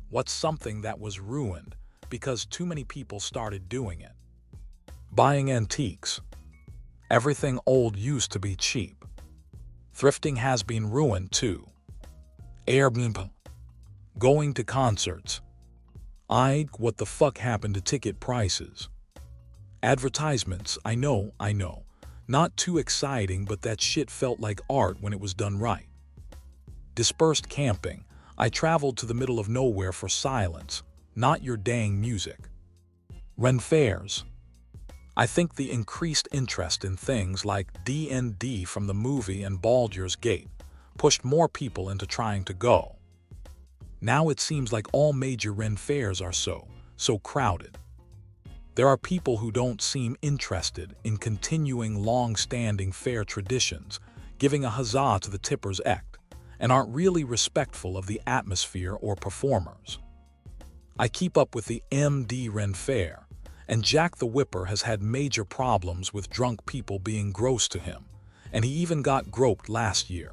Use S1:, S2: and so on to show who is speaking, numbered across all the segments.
S1: What's something that was ruined because too many people started doing it? Buying antiques. Everything old used to be cheap. Thrifting has been ruined too. Airbnb. Going to concerts. What the fuck happened to ticket prices? Advertisements, I know. Not too exciting, but that shit felt like art when it was done right. Dispersed camping. I traveled to the middle of nowhere for silence, not your dang music. Ren fairs. I think the increased interest in things like D&D from the movie and Baldur's Gate pushed more people into trying to go. Now it seems like all major Ren fairs are so crowded. There are people who don't seem interested in continuing long-standing fair traditions, giving a huzzah to the tipper's act, and aren't really respectful of the atmosphere or performers. I keep up with the MD Ren Fair, and Jack the Whipper has had major problems with drunk people being gross to him, and he even got groped last year.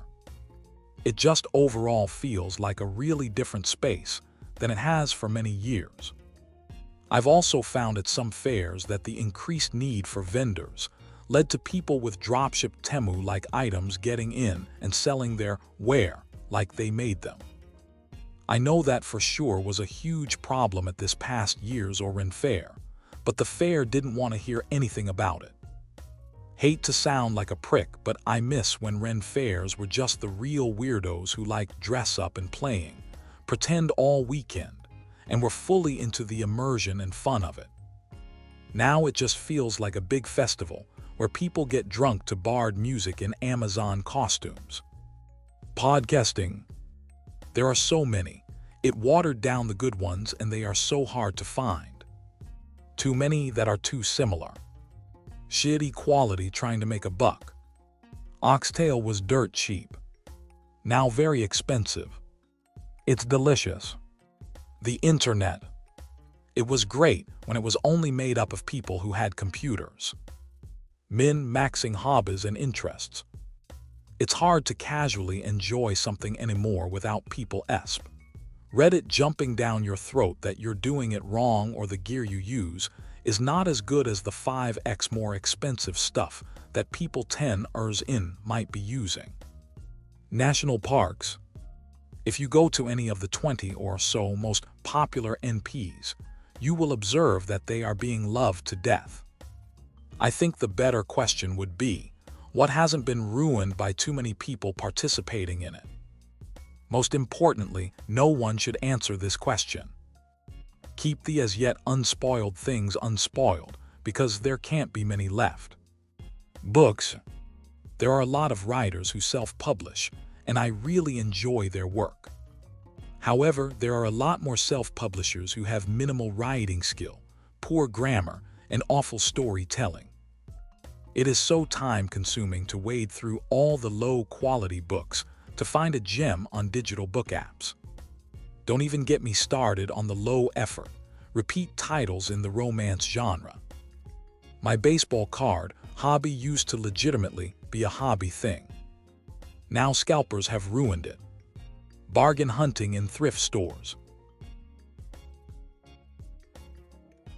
S1: It just overall feels like a really different space than it has for many years. I've also found at some fairs that the increased need for vendors led to people with dropship Temu-like items getting in and selling their ware like they made them. I know that for sure was a huge problem at this past year's Ren Fair, but the fair didn't want to hear anything about it. Hate to sound like a prick, but I miss when Ren fairs were just the real weirdos who liked dress up and playing, pretend all weekend, and were fully into the immersion and fun of it. Now it just feels like a big festival where people get drunk to barred music in Amazon costumes. Podcasting. There are so many. It watered down the good ones and they are so hard to find. Too many that are too similar. Shitty quality trying to make a buck. Oxtail was dirt cheap. Now very expensive. It's delicious. The internet. It was great when it was only made up of people who had computers. Min-maxing hobbies and interests. It's hard to casually enjoy something anymore without people Reddit jumping down your throat that you're doing it wrong or the gear you use is not as good as the 5x more expensive stuff that people 10 years in might be using. National parks. If you go to any of the 20 or so most popular NPs, you will observe that they are being loved to death. I think the better question would be, what hasn't been ruined by too many people participating in it? Most importantly, no one should answer this question. Keep the as yet unspoiled things unspoiled, because there can't be many left. Books. There are a lot of writers who self-publish, and I really enjoy their work. However, there are a lot more self-publishers who have minimal writing skill, poor grammar, and awful storytelling. It is so time-consuming to wade through all the low-quality books to find a gem on digital book apps. Don't even get me started on the low-effort, repeat titles in the romance genre. My baseball card hobby used to legitimately be a hobby thing. Now scalpers have ruined it. Bargain hunting in thrift stores.